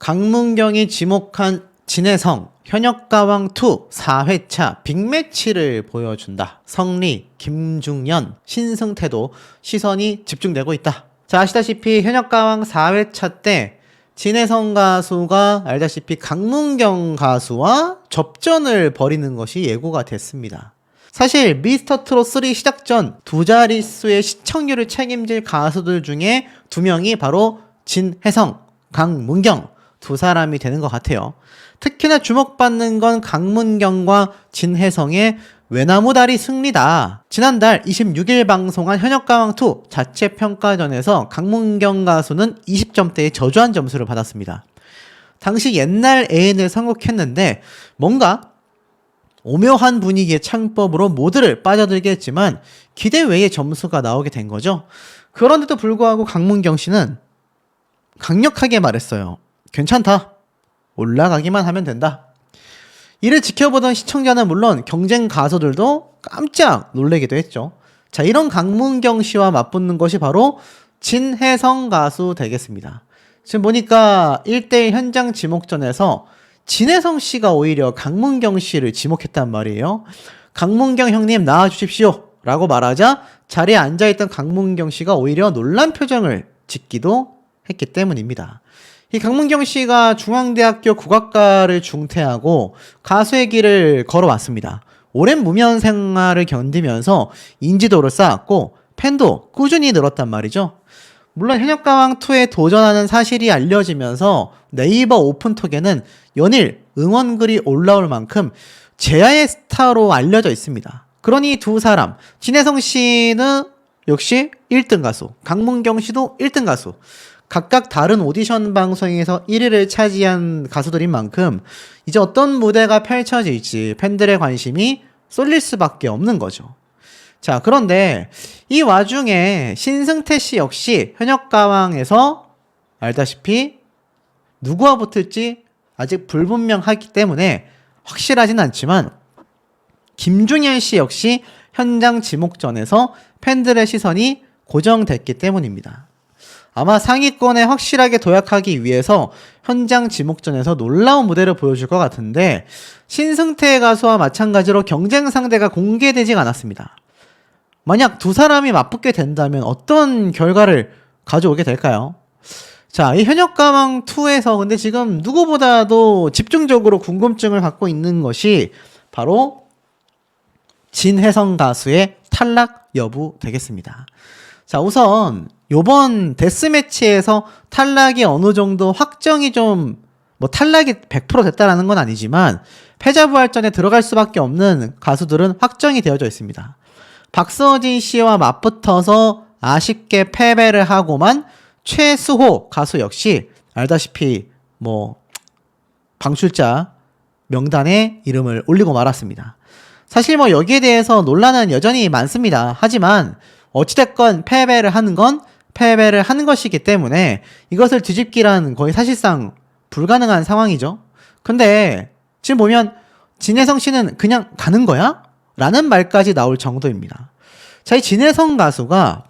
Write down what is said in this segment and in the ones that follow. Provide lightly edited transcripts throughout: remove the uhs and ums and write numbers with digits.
강문경이 지목한 진해성 현역가왕2 4회차 빅매치를 보여준다. 성리, 김중현, 신승태도 시선이 집중되고 있다. 자, 아시다시피 현역가왕 4회차 때 진해성 가수가 알다시피 강문경 가수와 접전을 벌이는 것이 예고가 됐습니다. 사실 미스터트롯 3 시작 전 두 자릿수의 시청률을 책임질 가수들 중에 두 명이 바로 진해성, 강문경 두 사람이 되는 것 같아요. 특히나 주목받는 건 강문경과 진해성의 외나무다리 승리다. 지난달 26일 방송한 현역가왕2 자체 평가전에서 강문경 가수는 20점대의 저조한 점수를 받았습니다. 당시 옛날 애인을 선곡했는데 뭔가 오묘한 분위기의 창법으로 모두를 빠져들게 했지만 기대 외의 점수가 나오게 된 거죠. 그런데도 불구하고 강문경 씨는 강력하게 말했어요. 괜찮다. 올라가기만 하면 된다. 이를 지켜보던 시청자는 물론 경쟁 가수들도 깜짝 놀라기도 했죠. 자, 이런 강문경 씨와 맞붙는 것이 바로 진해성 가수 되겠습니다. 지금 보니까 1대1 현장 지목전에서 진해성 씨가 오히려 강문경 씨를 지목했단 말이에요. 강문경 형님 나와주십시오 라고 말하자 자리에 앉아있던 강문경 씨가 오히려 놀란 표정을 짓기도 했기 때문입니다. 이 강문경 씨가 중앙대학교 국악과를 중퇴하고 가수의 길을 걸어왔습니다. 오랜 무명 생활을 견디면서 인지도를 쌓았고 팬도 꾸준히 늘었단 말이죠. 물론 현역가왕2에 도전하는 사실이 알려지면서 네이버 오픈톡에는 연일 응원글이 올라올 만큼 제야의 스타로 알려져 있습니다. 그러니 두 사람, 진해성 씨는 역시 1등 가수, 강문경 씨도 1등 가수, 각각 다른 오디션 방송에서 1위를 차지한 가수들인 만큼 이제 어떤 무대가 펼쳐질지 팬들의 관심이 쏠릴 수밖에 없는 거죠. 자, 그런데 이 와중에 신승태 씨 역시 현역가왕에서 알다시피 누구와 붙을지 아직 불분명하기 때문에 확실하진 않지만 김중현 씨 역시 현장 지목전에서 팬들의 시선이 고정됐기 때문입니다. 아마 상위권에 확실하게 도약하기 위해서 현장 지목전에서 놀라운 무대를 보여줄 것 같은데 신승태 가수와 마찬가지로 경쟁 상대가 공개되지가 않았습니다. 만약 두 사람이 맞붙게 된다면 어떤 결과를 가져오게 될까요? 자, 이 현역가왕2에서 근데 지금 누구보다도 집중적으로 궁금증을 갖고 있는 것이 바로 진해성 가수의 탈락 여부 되겠습니다. 자, 우선 요번 데스매치에서 탈락이 어느 정도 확정이 탈락이 100% 됐다라는 건 아니지만 패자부활전에 들어갈 수밖에 없는 가수들은 확정이 되어져 있습니다. 박서진 씨와 맞붙어서 아쉽게 패배를 하고만 최수호 가수 역시 알다시피 방출자 명단에 이름을 올리고 말았습니다. 사실 여기에 대해서 논란은 여전히 많습니다. 하지만 어찌됐건 패배를 하는 건 패배를 하는 것이기 때문에 이것을 뒤집기란 거의 사실상 불가능한 상황이죠. 근데 지금 보면 진해성 씨는 그냥 가는 거야? 라는 말까지 나올 정도입니다. 자, 이 진해성 가수가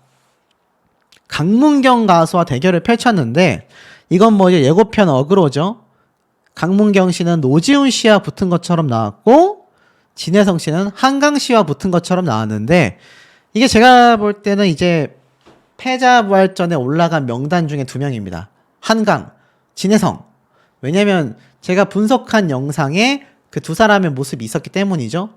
강문경 가수와 대결을 펼쳤는데 이건 이제 예고편 어그로죠. 강문경 씨는 노지훈 씨와 붙은 것처럼 나왔고 진해성 씨는 한강 씨와 붙은 것처럼 나왔는데 이게 제가 볼 때는 이제 패자부활전에 올라간 명단 중에 두 명입니다. 한강, 진해성. 왜냐면 제가 분석한 영상에 그 두 사람의 모습이 있었기 때문이죠.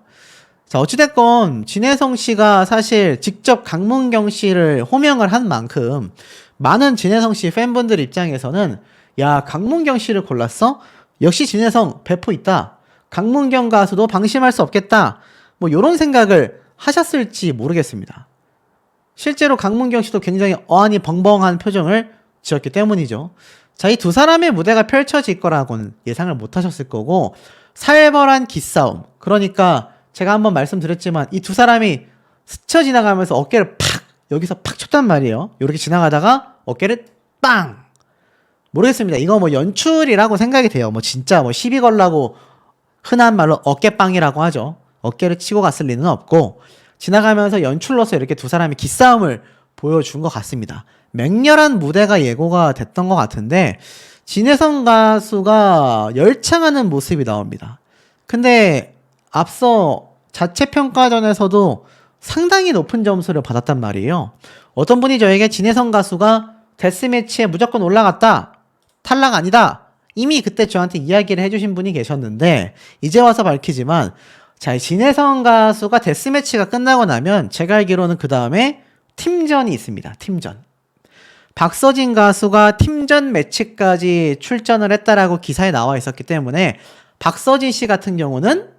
자, 어찌됐건 진해성 씨가 사실 직접 강문경 씨를 호명을 한 만큼 많은 진해성 씨 팬분들 입장에서는 야, 강문경 씨를 골랐어? 역시 진해성 배포 있다. 강문경 가수도 방심할 수 없겠다. 요런 생각을 하셨을지 모르겠습니다. 실제로 강문경 씨도 굉장히 어안이 벙벙한 표정을 지었기 때문이죠. 자, 이 두 사람의 무대가 펼쳐질 거라고는 예상을 못 하셨을 거고 살벌한 기싸움. 그러니까 제가 한번 말씀드렸지만 이 두 사람이 스쳐 지나가면서 어깨를 여기서 팍 쳤단 말이에요. 이렇게 지나가다가 어깨를 빵! 모르겠습니다. 이거 연출이라고 생각이 돼요. 진짜 시비 걸라고 흔한 말로 어깨빵이라고 하죠. 어깨를 치고 갔을 리는 없고 지나가면서 연출로서 이렇게 두 사람이 기싸움을 보여준 것 같습니다. 맹렬한 무대가 예고가 됐던 것 같은데 진혜성 가수가 열창하는 모습이 나옵니다. 근데 앞서 자체 평가전에서도 상당히 높은 점수를 받았단 말이에요. 어떤 분이 저에게 진혜성 가수가 데스매치에 무조건 올라갔다, 탈락 아니다, 이미 그때 저한테 이야기를 해주신 분이 계셨는데, 이제 와서 밝히지만, 자, 진혜성 가수가 데스매치가 끝나고 나면 제가 알기로는 그 다음에 팀전이 있습니다. 팀전. 박서진 가수가 팀전 매치까지 출전을 했다라고 기사에 나와 있었기 때문에 박서진 씨 같은 경우는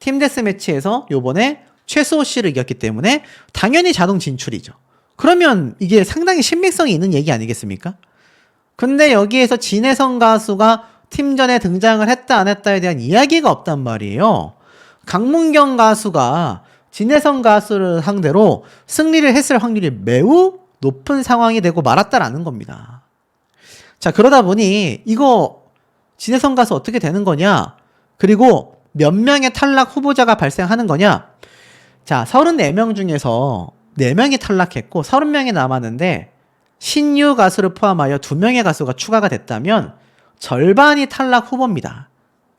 팀 데스매치에서 요번에 최수호 씨를 이겼기 때문에 당연히 자동 진출이죠. 그러면 이게 상당히 신빙성이 있는 얘기 아니겠습니까? 근데 여기에서 진혜성 가수가 팀전에 등장을 했다 안 했다에 대한 이야기가 없단 말이에요. 강문경 가수가 진혜성 가수를 상대로 승리를 했을 확률이 매우 높은 상황이 되고 말았다라는 겁니다. 자, 그러다 보니 이거 진혜성 가수 어떻게 되는 거냐? 그리고 몇 명의 탈락 후보자가 발생하는 거냐? 자, 34명 중에서 4명이 탈락했고 30명이 남았는데 신유 가수를 포함하여 2명의 가수가 추가가 됐다면 절반이 탈락 후보입니다.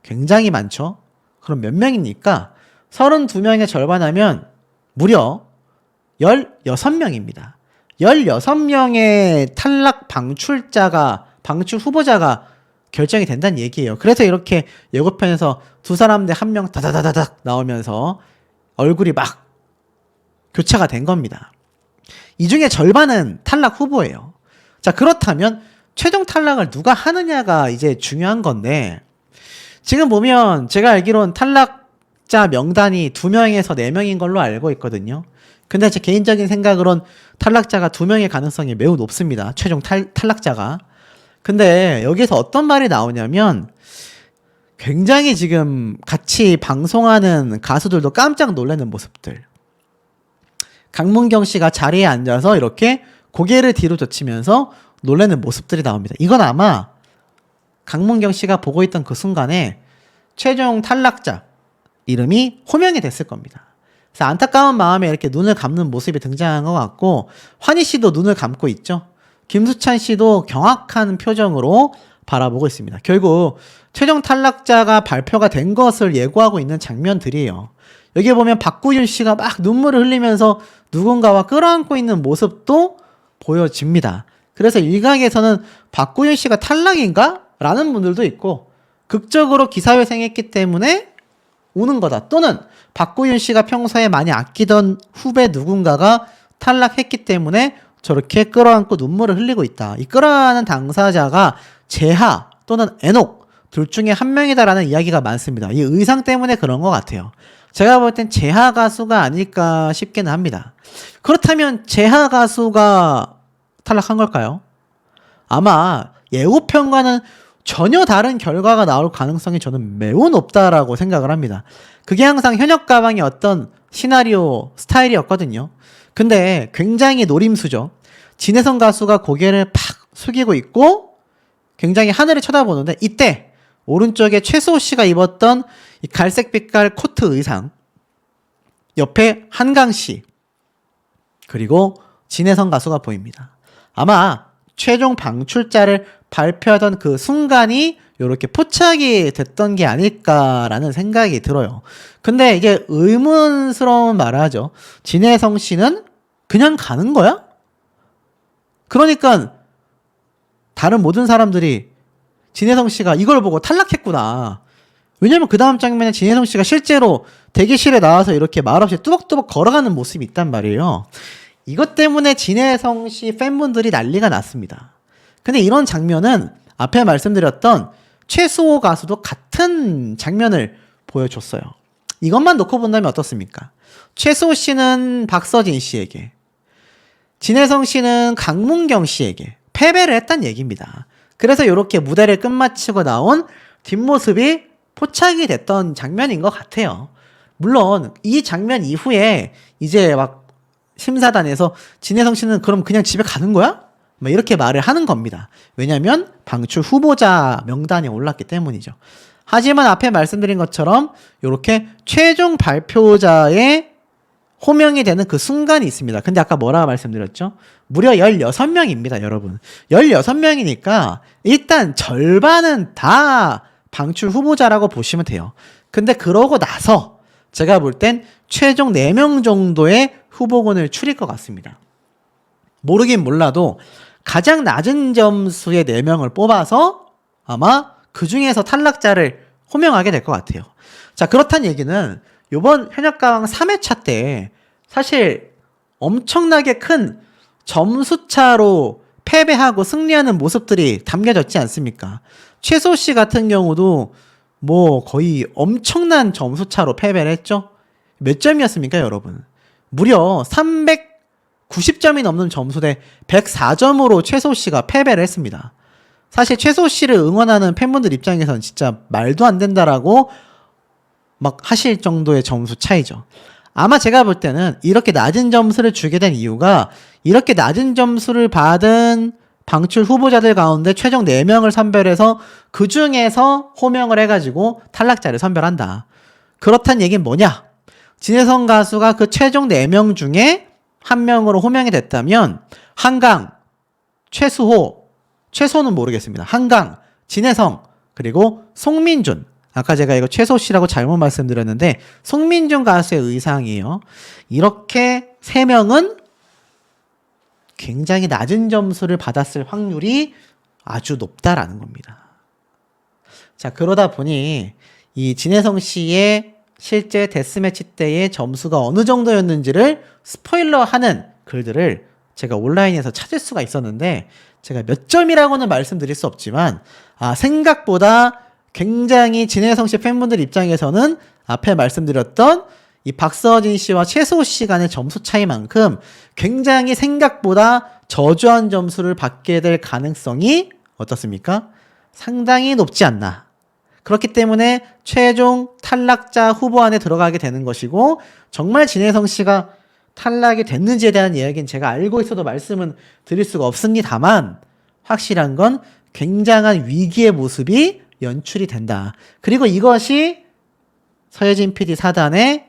굉장히 많죠? 그럼 몇 명입니까? 32명의 절반하면 무려 16명입니다. 16명의 탈락 방출 후보자가 결정이 된다는 얘기예요. 그래서 이렇게 예고편에서 두 사람 대 한 명 다다다다닥 나오면서 얼굴이 막 교차가 된 겁니다. 이 중에 절반은 탈락 후보예요. 자, 그렇다면 최종 탈락을 누가 하느냐가 이제 중요한 건데, 지금 보면 제가 알기로는 탈락자 명단이 2명에서 4명인 걸로 알고 있거든요. 근데 제 개인적인 생각으론 탈락자가 2명의 가능성이 매우 높습니다. 최종 탈락자가. 근데 여기서 어떤 말이 나오냐면 굉장히 지금 같이 방송하는 가수들도 깜짝 놀라는 모습들. 강문경 씨가 자리에 앉아서 이렇게 고개를 뒤로 젖히면서 놀라는 모습들이 나옵니다. 이건 아마 강문경 씨가 보고 있던 그 순간에 최종 탈락자 이름이 호명이 됐을 겁니다. 그래서 안타까운 마음에 이렇게 눈을 감는 모습이 등장한 것 같고, 환희 씨도 눈을 감고 있죠. 김수찬 씨도 경악한 표정으로 바라보고 있습니다. 결국 최종 탈락자가 발표가 된 것을 예고하고 있는 장면들이에요. 여기 보면 박구윤 씨가 막 눈물을 흘리면서 누군가와 끌어안고 있는 모습도 보여집니다. 그래서 일각에서는 박구윤 씨가 탈락인가? 라는 분들도 있고, 극적으로 기사회생했기 때문에 우는 거다. 또는 박구윤 씨가 평소에 많이 아끼던 후배 누군가가 탈락했기 때문에 저렇게 끌어안고 눈물을 흘리고 있다. 이 끌어안는 당사자가 재하 또는 애녹 둘 중에 한 명이다라는 이야기가 많습니다. 이 의상 때문에 그런 것 같아요. 제가 볼 땐 재하 가수가 아닐까 싶기는 합니다. 그렇다면 재하 가수가 탈락한 걸까요? 아마 예고편과는 전혀 다른 결과가 나올 가능성이 저는 매우 높다라고 생각을 합니다. 그게 항상 현역 가왕의 어떤 시나리오 스타일이었거든요. 근데 굉장히 노림수죠. 진혜성 가수가 고개를 팍 숙이고 있고 굉장히 하늘을 쳐다보는데, 이때 오른쪽에 최수호 씨가 입었던 이 갈색 빛깔 코트 의상, 옆에 한강 씨, 그리고 진혜성 가수가 보입니다. 아마 최종 방출자를 발표하던 그 순간이 이렇게 포착이 됐던 게 아닐까라는 생각이 들어요. 근데 이게 의문스러운 말을 하죠. 진혜성 씨는 그냥 가는 거야? 그러니까 다른 모든 사람들이 진혜성 씨가 이걸 보고 탈락했구나. 왜냐면 그 다음 장면에 진혜성 씨가 실제로 대기실에 나와서 이렇게 말없이 뚜벅뚜벅 걸어가는 모습이 있단 말이에요. 이것 때문에 진혜성 씨 팬분들이 난리가 났습니다. 근데 이런 장면은 앞에 말씀드렸던 최수호 가수도 같은 장면을 보여줬어요. 이것만 놓고 본다면 어떻습니까? 최수호 씨는 박서진 씨에게, 진혜성 씨는 강문경 씨에게 패배를 했단 얘기입니다. 그래서 이렇게 무대를 끝마치고 나온 뒷모습이 포착이 됐던 장면인 것 같아요. 물론 이 장면 이후에 이제 막 심사단에서 진혜성 씨는 그럼 그냥 집에 가는 거야? 막 이렇게 말을 하는 겁니다. 왜냐면 방출 후보자 명단에 올랐기 때문이죠. 하지만 앞에 말씀드린 것처럼 이렇게 최종 발표자의 호명이 되는 그 순간이 있습니다. 근데 아까 뭐라고 말씀드렸죠? 무려 16명입니다, 여러분. 16명이니까 일단 절반은 다 방출 후보자라고 보시면 돼요. 근데 그러고 나서 제가 볼 땐 최종 4명 정도의 후보군을 추릴 것 같습니다. 모르긴 몰라도 가장 낮은 점수의 4명을 뽑아서 아마 그 중에서 탈락자를 호명하게 될 것 같아요. 자, 그렇다는 얘기는 이번 현역가왕 3회차 때 사실 엄청나게 큰 점수차로 패배하고 승리하는 모습들이 담겨졌지 않습니까? 최소 씨 같은 경우도 뭐 거의 엄청난 점수차로 패배를 했죠? 몇 점이었습니까, 여러분? 무려 390점이 넘는 점수대 104점으로 최소 씨가 패배를 했습니다. 사실 최소 씨를 응원하는 팬분들 입장에서는 진짜 말도 안 된다라고 막 하실 정도의 점수 차이죠. 아마 제가 볼 때는 이렇게 낮은 점수를 주게 된 이유가 이렇게 낮은 점수를 받은 방출 후보자들 가운데 최종 4명을 선별해서 그 중에서 호명을 해가지고 탈락자를 선별한다. 그렇다는 얘기는 뭐냐? 진혜성 가수가 그 최종 4명 중에 한 명으로 호명이 됐다면 한강, 최수호, 최소는 모르겠습니다. 한강, 진혜성, 그리고 송민준. 아까 제가 이거 최소 씨라고 잘못 말씀드렸는데 송민준 가수의 의상이에요. 이렇게 3명은 굉장히 낮은 점수를 받았을 확률이 아주 높다라는 겁니다. 자, 그러다 보니 이 진혜성 씨의 실제 데스매치 때의 점수가 어느 정도였는지를 스포일러하는 글들을 제가 온라인에서 찾을 수가 있었는데 제가 몇 점이라고는 말씀드릴 수 없지만 생각보다 굉장히 진혜성 씨 팬분들 입장에서는 앞에 말씀드렸던 이 박서진 씨와 최소 씨 간의 점수 차이만큼 굉장히 생각보다 저조한 점수를 받게 될 가능성이 어떻습니까? 상당히 높지 않나. 그렇기 때문에 최종 탈락자 후보 안에 들어가게 되는 것이고 정말 진혜성 씨가 탈락이 됐는지에 대한 이야기는 제가 알고 있어도 말씀은 드릴 수가 없습니다만 확실한 건 굉장한 위기의 모습이 연출이 된다. 그리고 이것이 서예진 PD 사단의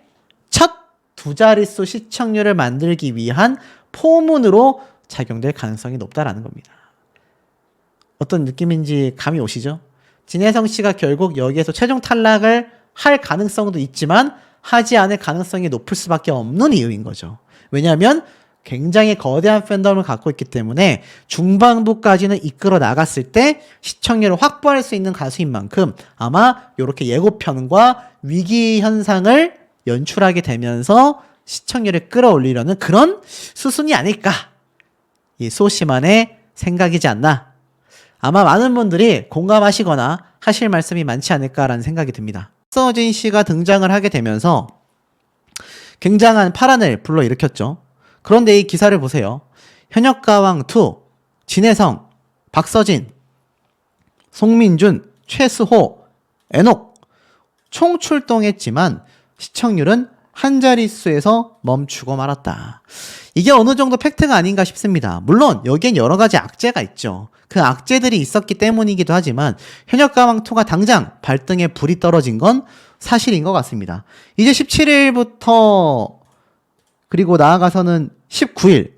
첫 2자릿수 시청률을 만들기 위한 포문으로 작용될 가능성이 높다라는 겁니다. 어떤 느낌인지 감이 오시죠? 진혜성 씨가 결국 여기에서 최종 탈락을 할 가능성도 있지만 하지 않을 가능성이 높을 수밖에 없는 이유인 거죠. 왜냐하면 굉장히 거대한 팬덤을 갖고 있기 때문에 중반부까지는 이끌어 나갔을 때 시청률을 확보할 수 있는 가수인 만큼 아마 이렇게 예고편과 위기 현상을 연출하게 되면서 시청률을 끌어올리려는 그런 수순이 아닐까. 이 소씨만의 생각이지 않나. 아마 많은 분들이 공감하시거나 하실 말씀이 많지 않을까라는 생각이 듭니다. 박서진 씨가 등장을 하게 되면서 굉장한 파란을 불러일으켰죠. 그런데 이 기사를 보세요. 현역가왕2, 진혜성, 박서진, 송민준, 최수호, 에녹 총 출동했지만 시청률은 한 자릿수에서 멈추고 말았다. 이게 어느 정도 팩트가 아닌가 싶습니다. 물론 여기엔 여러 가지 악재가 있죠. 그 악재들이 있었기 때문이기도 하지만 현역가왕2가 당장 발등에 불이 떨어진 건 사실인 것 같습니다. 이제 17일부터 그리고 나아가서는 19일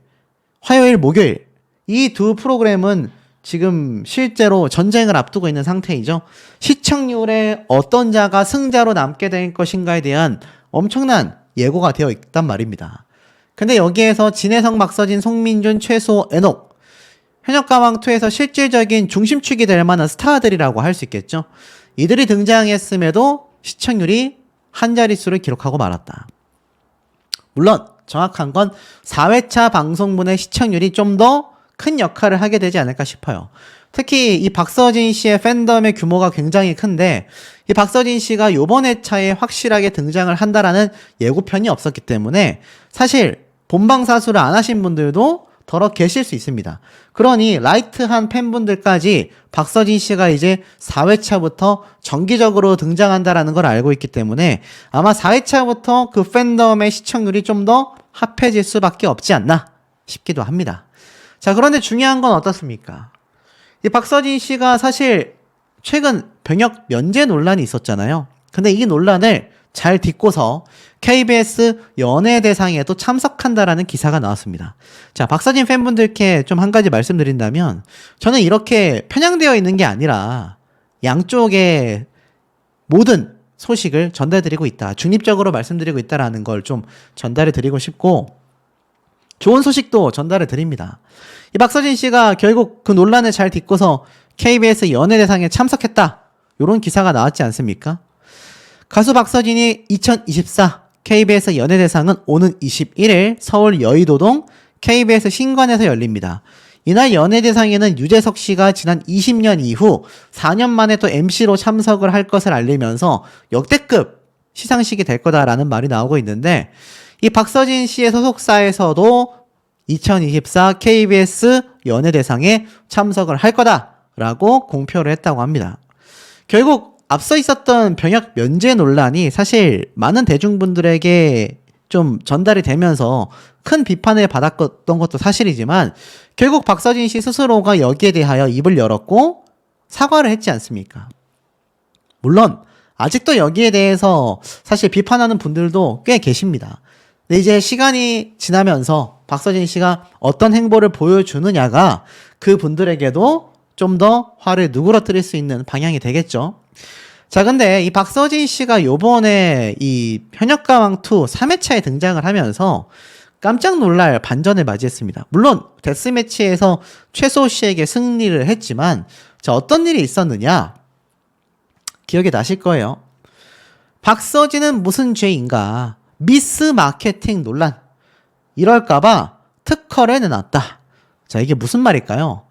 화요일 목요일 이 두 프로그램은 지금 실제로 전쟁을 앞두고 있는 상태이죠. 시청률에 어떤 자가 승자로 남게 될 것인가에 대한 엄청난 예고가 되어 있단 말입니다. 근데 여기에서 진혜성, 박서진, 송민준, 최소, 에녹 현역가왕2에서 실질적인 중심축이 될 만한 스타들이라고 할 수 있겠죠. 이들이 등장했음에도 시청률이 한 자릿수를 기록하고 말았다. 물론 정확한 건 4회차 방송분의 시청률이 좀 더 큰 역할을 하게 되지 않을까 싶어요. 특히 이 박서진 씨의 팬덤의 규모가 굉장히 큰데 이 박서진 씨가 요번 회차에 확실하게 등장을 한다라는 예고편이 없었기 때문에 사실 본방사수를 안 하신 분들도 더러 계실 수 있습니다. 그러니 라이트한 팬분들까지 박서진 씨가 이제 4회차부터 정기적으로 등장한다라는 걸 알고 있기 때문에 아마 4회차부터 그 팬덤의 시청률이 좀 더 합해질 수밖에 없지 않나 싶기도 합니다. 자, 그런데 중요한 건 어떻습니까? 이 박서진 씨가 사실 최근 병역 면제 논란이 있었잖아요. 근데 이 논란을 잘 딛고서 KBS 연예대상에도 참석한다라는 기사가 나왔습니다. 자, 박서진 팬분들께 좀 한 가지 말씀드린다면 저는 이렇게 편향되어 있는 게 아니라 양쪽의 모든 소식을 전달드리고 있다. 중립적으로 말씀드리고 있다라는 걸 좀 전달해 드리고 싶고 좋은 소식도 전달해 드립니다. 이 박서진 씨가 결국 그 논란을 잘 딛고서 KBS 연예대상에 참석했다. 이런 기사가 나왔지 않습니까? 가수 박서진이 2024 KBS 연예대상은 오는 21일 서울 여의도동 KBS 신관에서 열립니다. 이날 연예대상에는 유재석 씨가 지난 20년 이후 4년 만에 또 MC로 참석을 할 것을 알리면서 역대급 시상식이 될 거다라는 말이 나오고 있는데 이 박서진 씨의 소속사에서도 2024 KBS 연예대상에 참석을 할 거다라고 공표를 했다고 합니다. 결국 앞서 있었던 병역 면제 논란이 사실 많은 대중분들에게 좀 전달이 되면서 큰 비판을 받았던 것도 사실이지만 결국 박서진 씨 스스로가 여기에 대하여 입을 열었고 사과를 했지 않습니까? 물론 아직도 여기에 대해서 사실 비판하는 분들도 꽤 계십니다. 근데 이제 시간이 지나면서 박서진 씨가 어떤 행보를 보여주느냐가 그 분들에게도 좀 더 화를 누그러뜨릴 수 있는 방향이 되겠죠. 자, 근데 이 박서진 씨가 요번에 이 현역가왕2 3회차에 등장을 하면서 깜짝 놀랄 반전을 맞이했습니다. 물론 데스매치에서 최소 씨에게 승리를 했지만 자, 어떤 일이 있었느냐? 기억이 나실 거예요. 박서진은 무슨 죄인가? 미스 마케팅 논란. 이럴까봐 특허를 내놨다. 자, 이게 무슨 말일까요?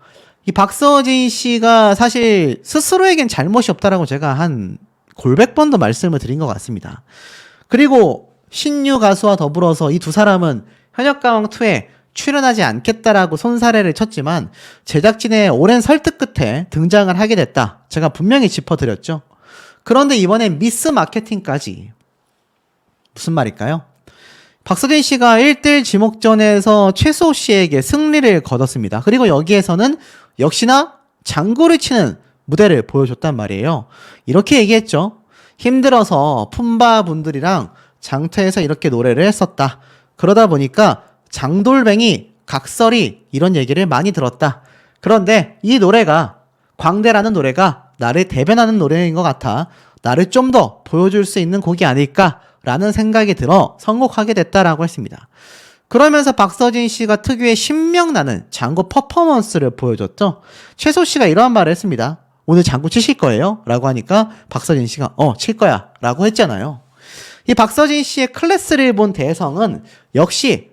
이 박서진 씨가 사실 스스로에겐 잘못이 없다라고 제가 한 골백 번도 말씀을 드린 것 같습니다. 그리고 신유 가수와 더불어서 이 두 사람은 현역가왕2에 출연하지 않겠다라고 손사래를 쳤지만 제작진의 오랜 설득 끝에 등장을 하게 됐다. 제가 분명히 짚어드렸죠. 그런데 이번엔 미스 마케팅까지. 무슨 말일까요? 박서진 씨가 1대1 지목전에서 최수호 씨에게 승리를 거뒀습니다. 그리고 여기에서는 역시나 장구를 치는 무대를 보여줬단 말이에요. 이렇게 얘기했죠. 힘들어서 품바 분들이랑 장터에서 이렇게 노래를 했었다. 그러다 보니까 장돌뱅이, 각설이 이런 얘기를 많이 들었다. 그런데 이 노래가 광대라는 노래가 나를 대변하는 노래인 것 같아. 나를 좀 더 보여줄 수 있는 곡이 아닐까라는 생각이 들어 선곡하게 됐다라고 했습니다. 그러면서 박서진 씨가 특유의 신명나는 장구 퍼포먼스를 보여줬죠. 최소 씨가 이러한 말을 했습니다. 오늘 장구 치실 거예요? 라고 하니까 박서진 씨가 칠 거야 라고 했잖아요. 이 박서진 씨의 클래스를 본 대성은 역시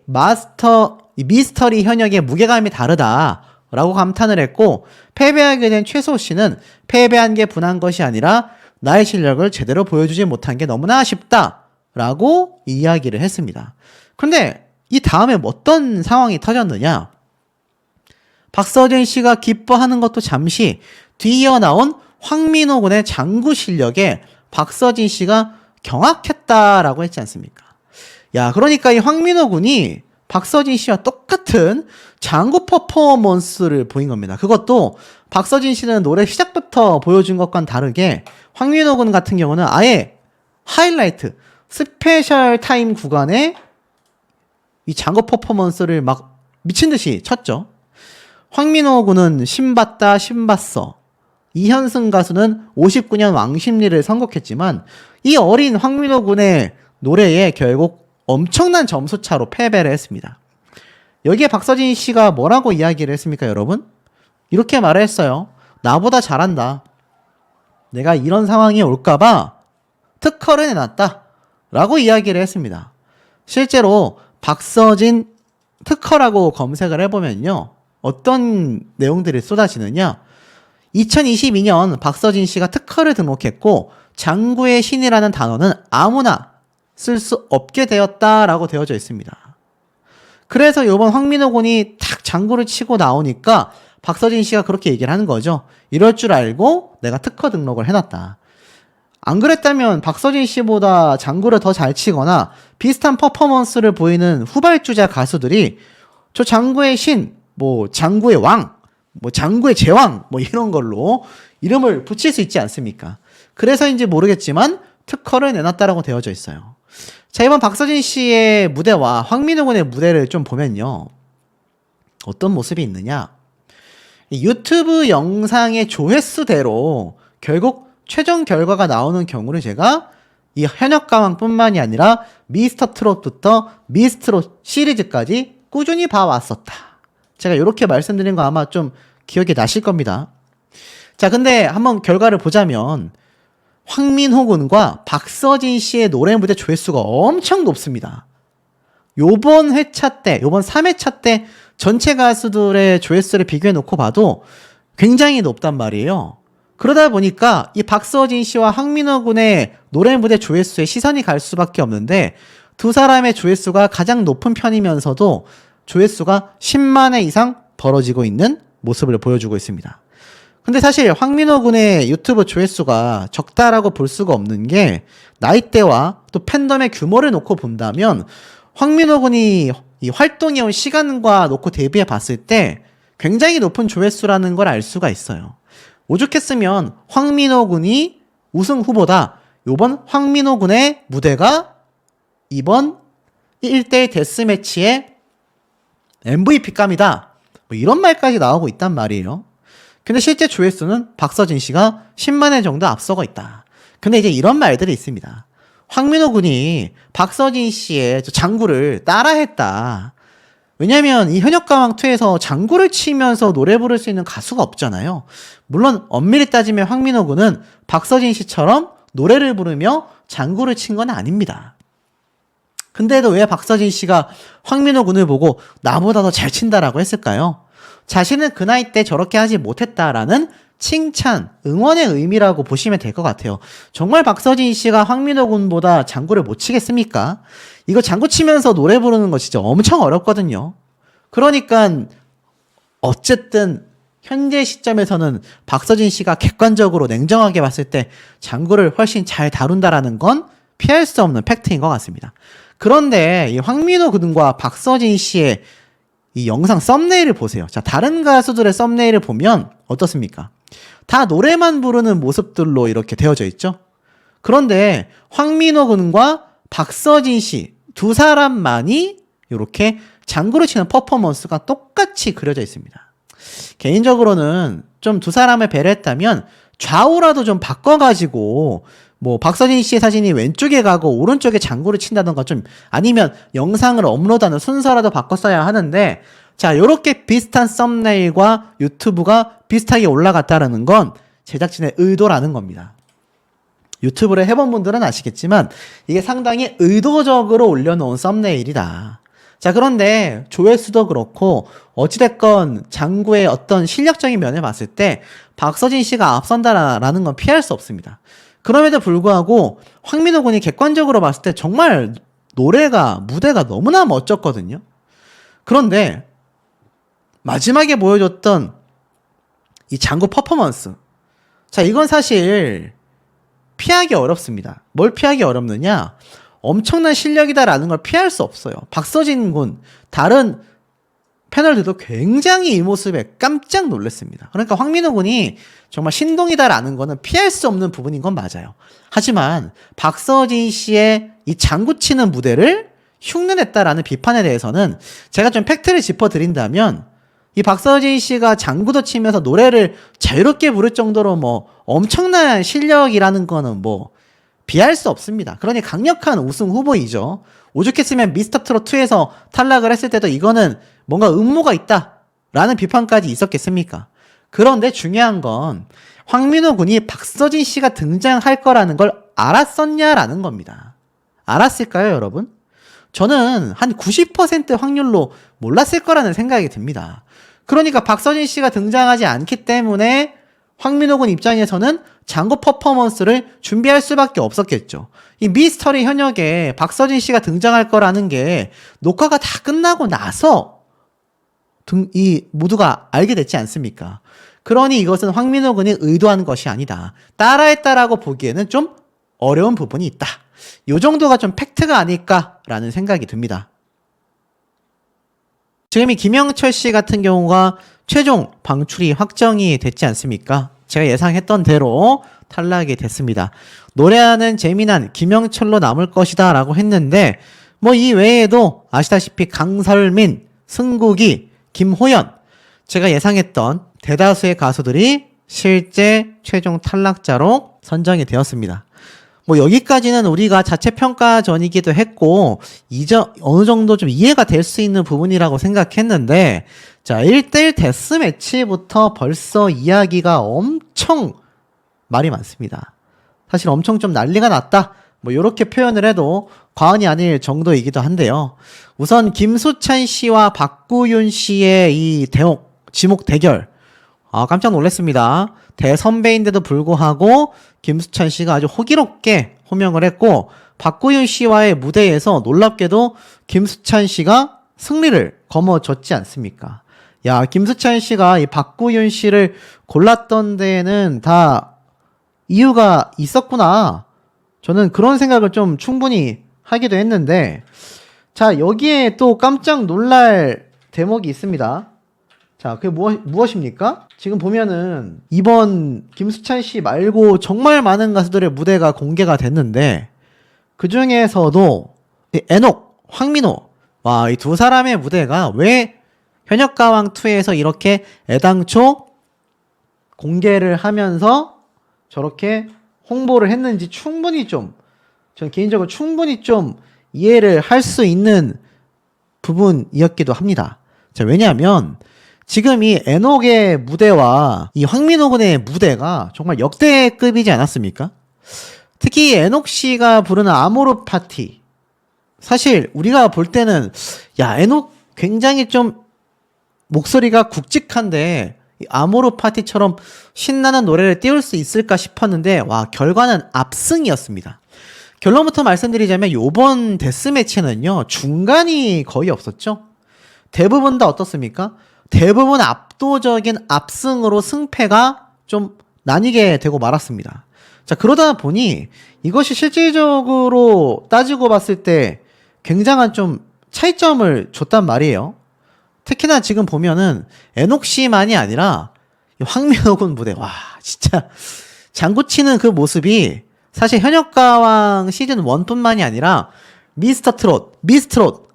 미스터리 현역의 무게감이 다르다 라고 감탄을 했고 패배하게 된 최소 씨는 패배한 게 분한 것이 아니라 나의 실력을 제대로 보여주지 못한 게 너무나 아쉽다 라고 이야기를 했습니다. 근데 이 다음에 어떤 상황이 터졌느냐? 박서진 씨가 기뻐하는 것도 잠시 뒤이어 나온 황민호 군의 장구 실력에 박서진 씨가 경악했다라고 했지 않습니까? 야, 그러니까 이 황민호 군이 박서진 씨와 똑같은 장구 퍼포먼스를 보인 겁니다. 그것도 박서진 씨는 노래 시작부터 보여준 것과는 다르게 황민호 군 같은 경우는 아예 하이라이트, 스페셜 타임 구간에 이 장구 퍼포먼스를 막 미친듯이 쳤죠. 황민호 군은 신봤다 신봤어. 이현승 가수는 59년 왕십리를 선곡했지만 이 어린 황민호 군의 노래에 결국 엄청난 점수차로 패배를 했습니다. 여기에 박서진 씨가 뭐라고 이야기를 했습니까, 여러분? 이렇게 말을 했어요. 나보다 잘한다. 내가 이런 상황이 올까봐 특허를 내놨다. 라고 이야기를 했습니다. 실제로 박서진 특허라고 검색을 해보면요. 어떤 내용들이 쏟아지느냐. 2022년 박서진 씨가 특허를 등록했고 장구의 신이라는 단어는 아무나 쓸 수 없게 되었다라고 되어져 있습니다. 그래서 이번 황민호 군이 탁 장구를 치고 나오니까 박서진 씨가 그렇게 얘기를 하는 거죠. 이럴 줄 알고 내가 특허 등록을 해놨다. 안 그랬다면 박서진 씨보다 장구를 더 잘 치거나 비슷한 퍼포먼스를 보이는 후발주자 가수들이 저 장구의 신, 뭐 장구의 왕, 뭐 장구의 제왕 뭐 이런 걸로 이름을 붙일 수 있지 않습니까? 그래서인지 모르겠지만 특허를 내놨다라고 되어져 있어요. 자, 이번 박서진 씨의 무대와 황민호 군의 무대를 좀 보면요. 어떤 모습이 있느냐. 이 유튜브 영상의 조회수대로 결국 최종 결과가 나오는 경우를 제가 이 현역가왕뿐만이 아니라 미스터 트롯부터 미스트롯 시리즈까지 꾸준히 봐왔었다. 제가 이렇게 말씀드린 거 아마 좀 기억이 나실 겁니다. 자, 근데 한번 결과를 보자면 황민호 군과 박서진 씨의 노래 무대 조회수가 엄청 높습니다. 요번 회차 때, 요번 3회차 때 전체 가수들의 조회수를 비교해 놓고 봐도 굉장히 높단 말이에요. 그러다 보니까 이 박서진 씨와 황민호 군의 노래 무대 조회수에 시선이 갈 수밖에 없는데 두 사람의 조회수가 가장 높은 편이면서도 조회수가 10만 회 이상 벌어지고 있는 모습을 보여주고 있습니다. 근데 사실 황민호 군의 유튜브 조회수가 적다라고 볼 수가 없는 게 나이대와 또 팬덤의 규모를 놓고 본다면 황민호 군이 이 활동해온 시간과 놓고 대비해 봤을 때 굉장히 높은 조회수라는 걸 알 수가 있어요. 오죽했으면 황민호 군이 우승 후보다. 요번 황민호 군의 무대가 이번 1대1 데스매치의 MVP감이다. 뭐 이런 말까지 나오고 있단 말이에요. 근데 실제 조회수는 박서진 씨가 10만 회 정도 앞서고 있다. 근데 이제 이런 말들이 있습니다. 황민호 군이 박서진 씨의 장구를 따라했다. 왜냐면 이 현역가왕2에서 장구를 치면서 노래 부를 수 있는 가수가 없잖아요. 물론 엄밀히 따지면 황민호 군은 박서진 씨처럼 노래를 부르며 장구를 친 건 아닙니다. 근데도 왜 박서진 씨가 황민호 군을 보고 나보다 더 잘 친다라고 했을까요? 자신은 그 나이 때 저렇게 하지 못했다라는 칭찬, 응원의 의미라고 보시면 될 것 같아요. 정말 박서진 씨가 황민호 군보다 장구를 못 치겠습니까? 이거 장구 치면서 노래 부르는 거 진짜 엄청 어렵거든요. 그러니까 어쨌든 현재 시점에서는 박서진 씨가 객관적으로 냉정하게 봤을 때 장구를 훨씬 잘 다룬다라는 건 피할 수 없는 팩트인 것 같습니다. 그런데 이 황민호 군과 박서진 씨의 이 영상 썸네일을 보세요. 자, 다른 가수들의 썸네일을 보면 어떻습니까? 다 노래만 부르는 모습들로 이렇게 되어져 있죠. 그런데 황민호 군과 박서진 씨 두 사람만이 이렇게 장구를 치는 퍼포먼스가 똑같이 그려져 있습니다. 개인적으로는 좀 두 사람을 배려했다면 좌우라도 좀 바꿔가지고 뭐 박서진 씨의 사진이 왼쪽에 가고 오른쪽에 장구를 친다던가 좀 아니면 영상을 업로드하는 순서라도 바꿨어야 하는데 자, 요렇게 비슷한 썸네일과 유튜브가 비슷하게 올라갔다라는 건 제작진의 의도라는 겁니다. 유튜브를 해본 분들은 아시겠지만 이게 상당히 의도적으로 올려놓은 썸네일이다. 자, 그런데 조회수도 그렇고 어찌됐건 장구의 어떤 실력적인 면을 봤을 때 박서진 씨가 앞선다라는 건 피할 수 없습니다. 그럼에도 불구하고 황민호 군이 객관적으로 봤을 때 정말 노래가 무대가 너무나 멋졌거든요. 그런데 마지막에 보여줬던 이 장구 퍼포먼스, 자, 이건 사실 피하기 어렵습니다. 뭘 피하기 어렵느냐? 엄청난 실력이다라는 걸 피할 수 없어요. 박서진 군, 다른 패널들도 굉장히 이 모습에 깜짝 놀랐습니다. 그러니까 황민호 군이 정말 신동이다라는 거는 피할 수 없는 부분인 건 맞아요. 하지만 박서진 씨의 이 장구 치는 무대를 흉내냈다라는 비판에 대해서는 제가 좀 팩트를 짚어드린다면 이 박서진 씨가 장구도 치면서 노래를 자유롭게 부를 정도로 뭐 엄청난 실력이라는 거는 뭐 비할 수 없습니다. 그러니 강력한 우승 후보이죠. 오죽했으면 미스터 트롯 2에서 탈락을 했을 때도 이거는 뭔가 음모가 있다라는 비판까지 있었겠습니까? 그런데 중요한 건 황민호 군이 박서진 씨가 등장할 거라는 걸 알았었냐라는 겁니다. 알았을까요, 여러분? 저는 한 90% 확률로 몰랐을 거라는 생각이 듭니다. 그러니까 박서진 씨가 등장하지 않기 때문에 황민호 군 입장에서는 장구 퍼포먼스를 준비할 수밖에 없었겠죠. 이 미스터리 현역에 박서진 씨가 등장할 거라는 게 녹화가 다 끝나고 나서 이 모두가 알게 됐지 않습니까? 그러니 이것은 황민호 군이 의도한 것이 아니다. 따라했다라고 보기에는 좀 어려운 부분이 있다. 이 정도가 좀 팩트가 아닐까라는 생각이 듭니다. 지금 이 김영철 씨 같은 경우가 최종 방출이 확정이 됐지 않습니까? 제가 예상했던 대로 탈락이 됐습니다. 노래하는 재미난 김영철로 남을 것이다 라고 했는데 뭐 이 외에도 아시다시피 강설민, 승국이, 김호연 제가 예상했던 대다수의 가수들이 실제 최종 탈락자로 선정이 되었습니다. 뭐 여기까지는 우리가 자체 평가전이기도 했고 어느 정도 좀 이해가 될 수 있는 부분이라고 생각했는데 자 1대1 데스매치부터 벌써 이야기가 엄청 말이 많습니다. 사실 엄청 좀 난리가 났다 뭐 이렇게 표현을 해도 과언이 아닐 정도이기도 한데요. 우선 김수찬 씨와 박구윤 씨의 이 지목 대결 깜짝 놀랐습니다. 대선배인데도 불구하고 김수찬 씨가 아주 호기롭게 호명을 했고 박구윤 씨와의 무대에서 놀랍게도 김수찬 씨가 승리를 거머쥐지 않습니까? 야, 김수찬 씨가 이 박구윤 씨를 골랐던 데에는 다 이유가 있었구나. 저는 그런 생각을 좀 충분히 하기도 했는데 자, 여기에 또 깜짝 놀랄 대목이 있습니다. 자, 그게 무엇입니까? 지금 보면은 이번 김수찬 씨 말고 정말 많은 가수들의 무대가 공개가 됐는데 그 중에서도 애녹, 황민호 이 두 사람의 무대가 왜 현역가왕2에서 이렇게 애당초 공개를 하면서 저렇게 홍보를 했는지 전 개인적으로 충분히 좀 이해를 할 수 있는 부분이었기도 합니다. 자, 왜냐하면 지금 이 애녹의 무대와 이 황민호 군의 무대가 정말 역대급이지 않았습니까? 특히 애녹 씨가 부르는 아모르 파티. 사실 우리가 볼 때는 야, 애녹 굉장히 좀 목소리가 굵직한데 아모르 파티처럼 신나는 노래를 띄울 수 있을까 싶었는데 결과는 압승이었습니다. 결론부터 말씀드리자면 요번 데스매치는요. 중간이 거의 없었죠. 대부분 다 어떻습니까? 대부분 압도적인 압승으로 승패가 좀 나뉘게 되고 말았습니다. 자, 그러다 보니 이것이 실질적으로 따지고 봤을 때 굉장한 좀 차이점을 줬단 말이에요. 특히나 지금 보면은 애녹 씨만이 아니라 황민호 군 무대 진짜 장구치는 그 모습이 사실 현역가왕 시즌 1뿐만이 아니라 미스트롯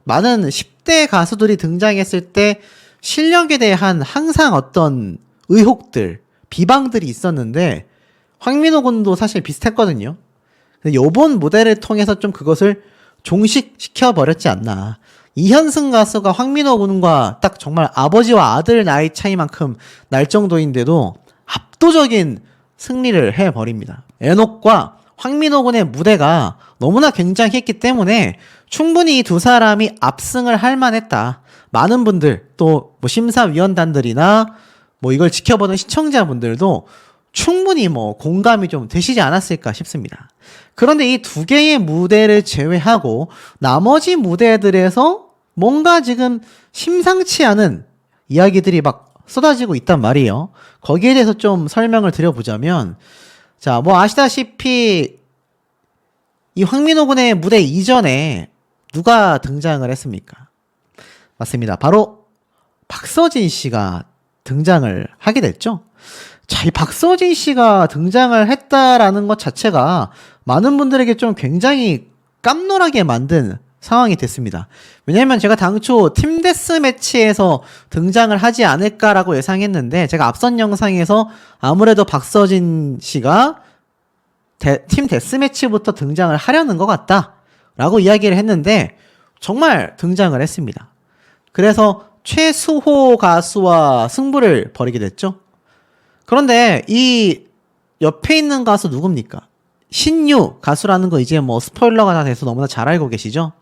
많은 10대 가수들이 등장했을 때 실력에 대한 항상 어떤 의혹들, 비방들이 있었는데 황민호 군도 사실 비슷했거든요. 근데 요번 무대를 통해서 좀 그것을 종식시켜버렸지 않나. 이현승 가수가 황민호 군과 딱 정말 아버지와 아들 나이 차이만큼 날 정도인데도 압도적인 승리를 해버립니다. 애녹과 황민호 군의 무대가 너무나 굉장했기 때문에 충분히 이 두 사람이 압승을 할 만했다. 많은 분들 또 심사위원단들이나 이걸 지켜보는 시청자분들도 충분히 공감이 좀 되시지 않았을까 싶습니다. 그런데 이 두 개의 무대를 제외하고 나머지 무대들에서 뭔가 지금 심상치 않은 이야기들이 막 쏟아지고 있단 말이에요. 거기에 대해서 좀 설명을 드려보자면 자, 아시다시피 이 황민호 군의 무대 이전에 누가 등장을 했습니까? 맞습니다. 바로 박서진 씨가 등장을 하게 됐죠. 자, 이 박서진 씨가 등장을 했다라는 것 자체가 많은 분들에게 좀 굉장히 깜놀하게 만든 상황이 됐습니다. 왜냐면 제가 당초 팀 데스매치에서 등장을 하지 않을까라고 예상했는데 제가 앞선 영상에서 아무래도 박서진 씨가 팀 데스매치부터 등장을 하려는 것 같다 라고 이야기를 했는데 정말 등장을 했습니다. 그래서 최수호 가수와 승부를 벌이게 됐죠. 그런데 이 옆에 있는 가수 누굽니까? 신유 가수라는 거 이제 스포일러가 다 돼서 너무나 잘 알고 계시죠?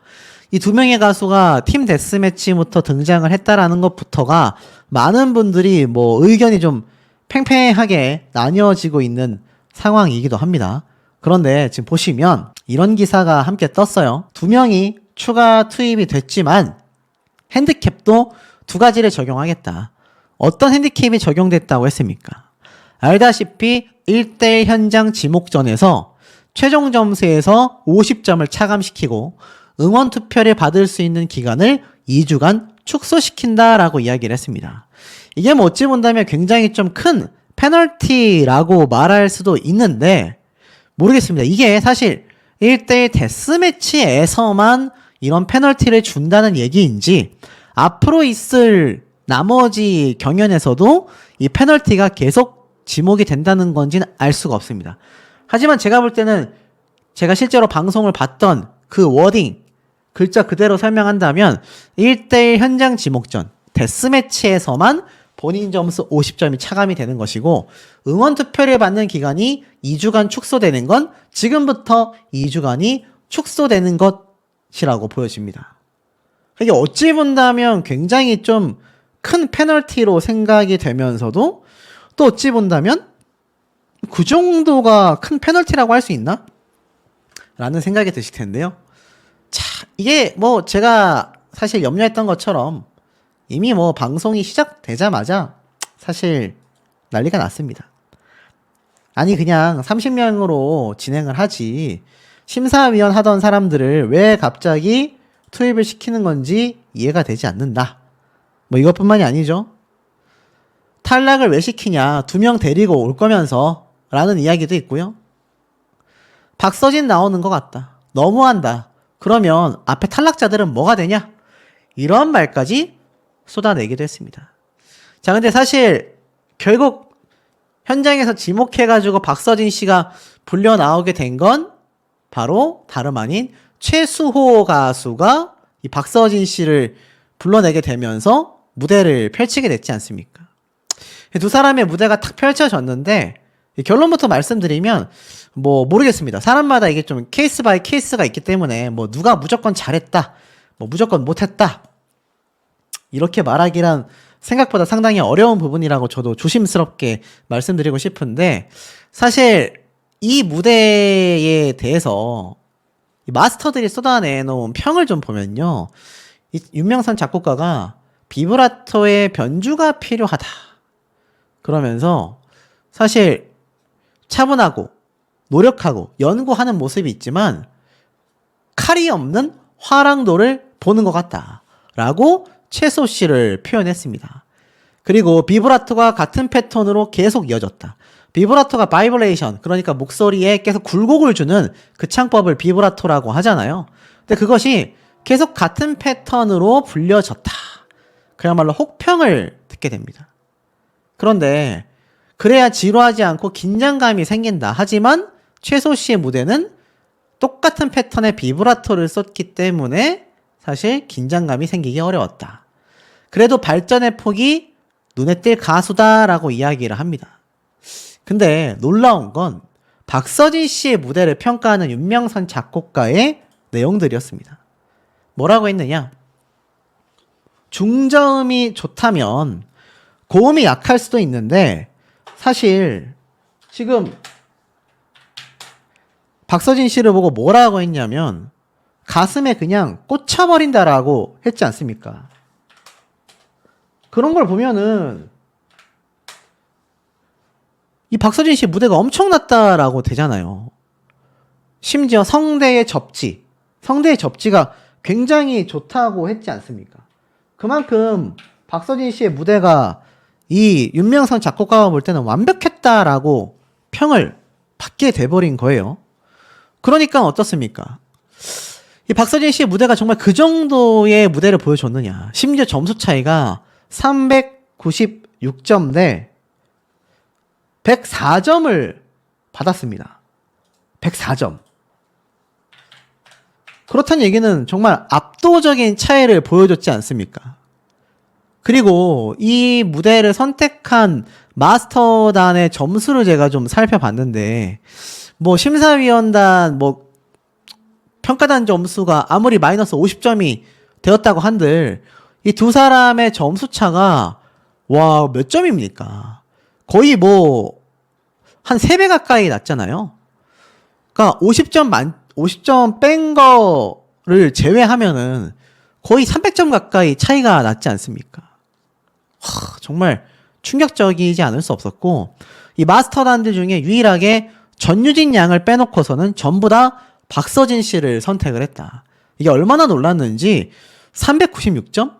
이 두 명의 가수가 팀 데스매치부터 등장을 했다라는 것부터가 많은 분들이 의견이 좀 팽팽하게 나뉘어지고 있는 상황이기도 합니다. 그런데 지금 보시면 이런 기사가 함께 떴어요. 두 명이 추가 투입이 됐지만 핸디캡도 두 가지를 적용하겠다. 어떤 핸디캡이 적용됐다고 했습니까? 알다시피 1대1 현장 지목전에서 최종 점수에서 50점을 차감시키고 응원 투표를 받을 수 있는 기간을 2주간 축소시킨다라고 이야기를 했습니다. 이게 어찌 본다면 굉장히 좀 큰 페널티라고 말할 수도 있는데 모르겠습니다. 이게 사실 1대1 데스매치에서만 이런 페널티를 준다는 얘기인지 앞으로 있을 나머지 경연에서도 이 페널티가 계속 지목이 된다는 건지는 알 수가 없습니다. 하지만 제가 볼 때는 제가 실제로 방송을 봤던 그 워딩 글자 그대로 설명한다면 1대1 현장 지목전 데스매치에서만 본인 점수 50점이 차감이 되는 것이고 응원 투표를 받는 기간이 2주간 축소되는 건 지금부터 2주간이 축소되는 것이라고 보여집니다. 이게 어찌 본다면 굉장히 좀 큰 페널티로 생각이 되면서도 또 어찌 본다면 그 정도가 큰 페널티라고 할 수 있나? 라는 생각이 드실 텐데요. 자, 이게 뭐 제가 사실 염려했던 것처럼 이미 뭐 방송이 시작되자마자 사실 난리가 났습니다. 아니 그냥 30명으로 진행을 하지 심사위원 하던 사람들을 왜 갑자기 투입을 시키는 건지 이해가 되지 않는다. 뭐 이것뿐만이 아니죠. 탈락을 왜 시키냐 2명 데리고 올 거면서 라는 이야기도 있고요. 박서진 나오는 것 같다. 너무한다. 그러면 앞에 탈락자들은 뭐가 되냐? 이런 말까지 쏟아내기도 했습니다. 자, 근데 사실 결국 현장에서 지목해가지고 박서진 씨가 불려 나오게 된 건 바로 다름 아닌 최수호 가수가 이 박서진 씨를 불러내게 되면서 무대를 펼치게 됐지 않습니까? 두 사람의 무대가 탁 펼쳐졌는데 결론부터 말씀드리면 뭐 모르겠습니다. 사람마다 이게 좀 케이스 바이 케이스가 있기 때문에 뭐 누가 무조건 잘했다, 뭐 무조건 못했다 이렇게 말하기란 생각보다 상당히 어려운 부분이라고 저도 조심스럽게 말씀드리고 싶은데 사실 이 무대에 대해서 이 마스터들이 쏟아내놓은 평을 좀 보면요. 이 윤명선 작곡가가 비브라토의 변주가 필요하다. 그러면서 사실 차분하고 노력하고 연구하는 모습이 있지만 칼이 없는 화랑도를 보는 것 같다. 라고 최소 씨를 표현했습니다. 그리고 비브라토가 같은 패턴으로 계속 이어졌다. 비브라토가 바이브레이션, 그러니까 목소리에 계속 굴곡을 주는 그 창법을 비브라토라고 하잖아요. 근데 그것이 계속 같은 패턴으로 불려졌다. 그야말로 혹평을 듣게 됩니다. 그런데 그래야 지루하지 않고 긴장감이 생긴다. 하지만 최소 씨의 무대는 똑같은 패턴의 비브라토를 썼기 때문에 사실 긴장감이 생기기 어려웠다. 그래도 발전의 폭이 눈에 띌 가수다라고 이야기를 합니다. 근데 놀라운 건 박서진 씨의 무대를 평가하는 윤명선 작곡가의 내용들이었습니다. 뭐라고 했느냐? 중저음이 좋다면 고음이 약할 수도 있는데 사실 지금 박서진 씨를 보고 뭐라고 했냐면 가슴에 그냥 꽂혀버린다라고 했지 않습니까? 그런 걸 보면은 이 박서진 씨 무대가 엄청났다라고 되잖아요. 심지어 성대의 접지가 굉장히 좋다고 했지 않습니까? 그만큼 박서진 씨의 무대가 이 윤명선 작곡가가 볼 때는 완벽했다라고 평을 받게 돼버린 거예요. 그러니까 어떻습니까? 이 박서진 씨의 무대가 정말 그 정도의 무대를 보여줬느냐. 심지어 점수 차이가 396점 대 104점을 받았습니다. 104점. 그렇다는 얘기는 정말 압도적인 차이를 보여줬지 않습니까? 그리고 이 무대를 선택한 마스터단의 점수를 제가 좀 살펴봤는데 뭐 심사위원단 뭐 평가단 점수가 아무리 마이너스 50점이 되었다고 한들 이 두 사람의 점수 차가 와, 몇 점입니까? 거의 뭐 한 3배 가까이 났잖아요. 그러니까 50점 뺀 거를 제외하면은 거의 300점 가까이 차이가 났지 않습니까? 정말 충격적이지 않을 수 없었고 이 마스터단들 중에 유일하게 전유진 양을 빼놓고서는 전부 다 박서진 씨를 선택을 했다. 이게 얼마나 놀랐는지 396점?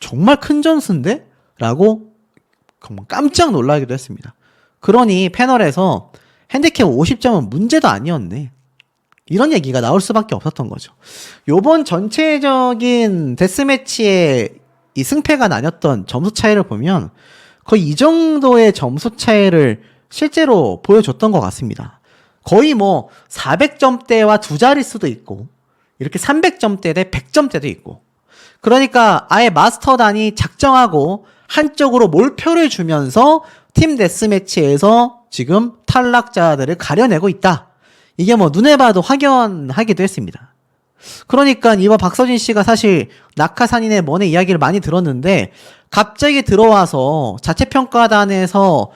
정말 큰 점수인데? 라고 깜짝 놀라기도 했습니다. 그러니 패널에서 핸디캡 50점은 문제도 아니었네. 이런 얘기가 나올 수밖에 없었던 거죠. 요번 전체적인 데스매치의 이 승패가 나뉘었던 점수 차이를 보면 거의 이 정도의 점수 차이를 실제로 보여줬던 것 같습니다. 거의 뭐 400점대와 두 자릿수도 있고 이렇게 300점대 대 100점대도 있고, 그러니까 아예 마스터단이 작정하고 한쪽으로 몰표를 주면서 팀 데스매치에서 지금 탈락자들을 가려내고 있다. 이게 뭐 눈에 봐도 확연하기도 했습니다. 그러니까 이번 박서진 씨가 사실 낙하산인의 먼의 이야기를 많이 들었는데 갑자기 들어와서 자체평가단에서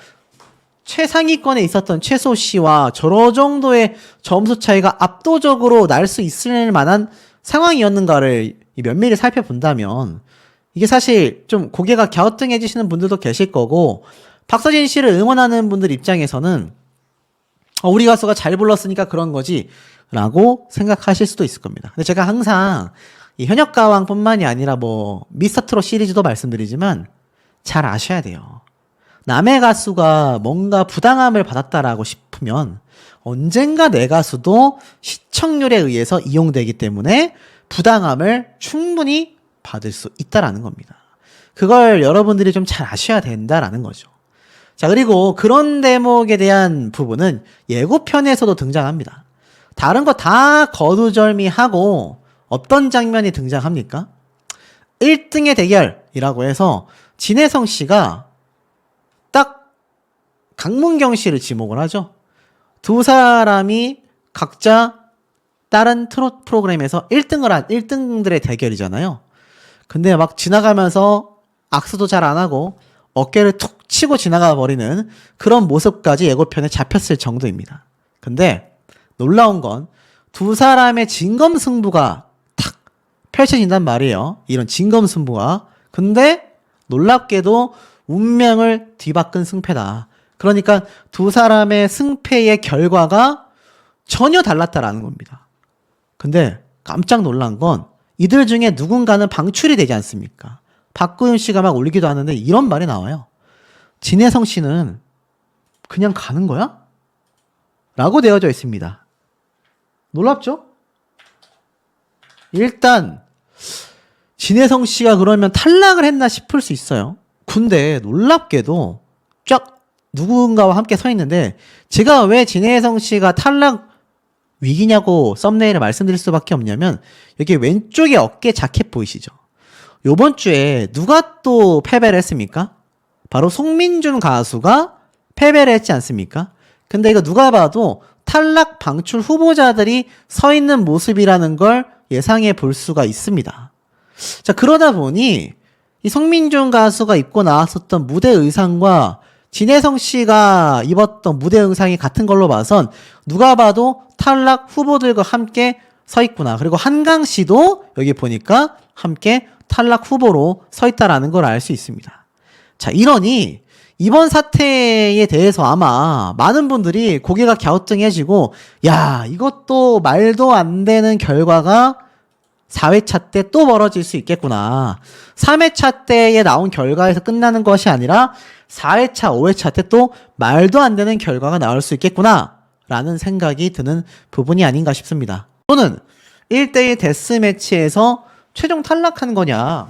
최상위권에 있었던 최소 씨와 저러 정도의 점수 차이가 압도적으로 날 수 있을 만한 상황이었는가를 면밀히 살펴본다면 이게 사실 좀 고개가 갸우뚱해지시는 분들도 계실 거고, 박서진 씨를 응원하는 분들 입장에서는 우리 가수가 잘 불렀으니까 그런 거지 라고 생각하실 수도 있을 겁니다. 근데 제가 항상 이 현역가왕뿐만이 아니라 뭐 미스터트롯 시리즈도 말씀드리지만 잘 아셔야 돼요. 남의 가수가 뭔가 부당함을 받았다라고 싶으면 언젠가 내 가수도 시청률에 의해서 이용되기 때문에 부당함을 충분히 받을 수 있다라는 겁니다. 그걸 여러분들이 좀 잘 아셔야 된다라는 거죠. 자, 그리고 그런 대목에 대한 부분은 예고편에서도 등장합니다. 다른 거 다 거두절미하고 어떤 장면이 등장합니까? 1등의 대결이라고 해서 진혜성 씨가 딱 강문경 씨를 지목을 하죠. 두 사람이 각자 다른 트롯 프로그램에서 1등을 한 1등들의 대결이잖아요. 근데 막 지나가면서 악수도 잘 안 하고 어깨를 툭 치고 지나가 버리는 그런 모습까지 예고편에 잡혔을 정도입니다. 근데 놀라운 건 두 사람의 진검승부가 탁 펼쳐진단 말이에요. 이런 진검승부가. 근데 놀랍게도 운명을 뒤바꾼 승패다. 그러니까 두 사람의 승패의 결과가 전혀 달랐다라는 겁니다. 근데 깜짝 놀란 건 이들 중에 누군가는 방출이 되지 않습니까? 박구윤 씨가 막 올리기도 하는데 이런 말이 나와요. 진혜성 씨는 그냥 가는 거야? 라고 되어져 있습니다. 놀랍죠? 일단 진혜성 씨가 그러면 탈락을 했나 싶을 수 있어요. 근데 놀랍게도 쫙 누군가와 함께 서 있는데, 제가 왜 진혜성 씨가 탈락 위기냐고 썸네일을 말씀드릴 수밖에 없냐면 여기 왼쪽에 어깨 자켓 보이시죠? 요번 주에 누가 또 패배를 했습니까? 바로 송민준 가수가 패배를 했지 않습니까? 근데 이거 누가 봐도 탈락 방출 후보자들이 서 있는 모습이라는 걸 예상해 볼 수가 있습니다. 자, 그러다 보니 이 송민준 가수가 입고 나왔었던 무대 의상과 진혜성 씨가 입었던 무대 의상이 같은 걸로 봐선 누가 봐도 탈락 후보들과 함께 서 있구나. 그리고 한강 씨도 여기 보니까 함께 탈락 후보로 서 있다라는 걸 알 수 있습니다. 자, 이러니 이번 사태에 대해서 아마 많은 분들이 고개가 갸우뚱해지고, 야, 이것도 말도 안 되는 결과가 4회차 때 또 벌어질 수 있겠구나. 3회차 때에 나온 결과에서 끝나는 것이 아니라 4회차, 5회차 때 또 말도 안 되는 결과가 나올 수 있겠구나 라는 생각이 드는 부분이 아닌가 싶습니다. 또는 1대1 데스매치에서 최종 탈락한 거냐,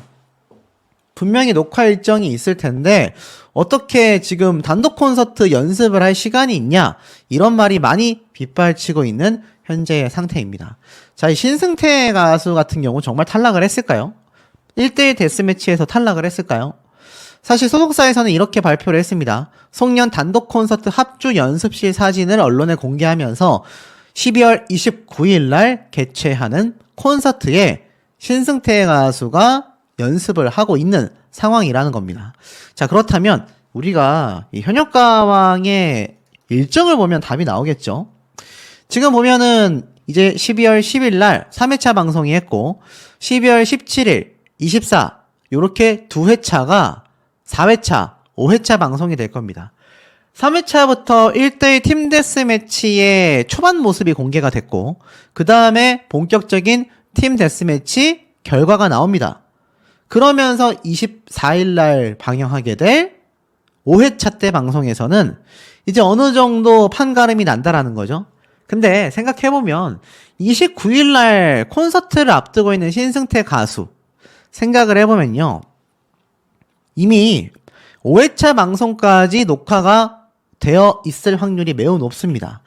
분명히 녹화 일정이 있을 텐데 어떻게 지금 단독 콘서트 연습을 할 시간이 있냐, 이런 말이 많이 빗발치고 있는 현재의 상태입니다. 자, 이 신승태 가수 같은 경우 정말 탈락을 했을까요? 1대1 데스매치에서 탈락을 했을까요? 사실 소속사에서는 이렇게 발표를 했습니다. 송년 단독 콘서트 합주 연습실 사진을 언론에 공개하면서 12월 29일 날 개최하는 콘서트에 신승태 가수가 연습을 하고 있는 상황이라는 겁니다. 자, 그렇다면 우리가 이 현역가왕의 일정을 보면 답이 나오겠죠. 지금 보면은 이제 12월 10일 날 3회차 방송이 했고 12월 17일, 24 요렇게 두 회차가 4회차, 5회차 방송이 될 겁니다. 3회차부터 1대1 팀 데스매치의 초반 모습이 공개가 됐고 그 다음에 본격적인 팀 데스매치 결과가 나옵니다. 그러면서 24일 날 방영하게 될 5회차 때 방송에서는 이제 어느 정도 판가름이 난다라는 거죠. 근데 생각해보면 29일날 콘서트를 앞두고 있는 신승태 가수 생각을 해보면요. 이미 5회차 방송까지 녹화가 되어 있을 확률이 매우 높습니다.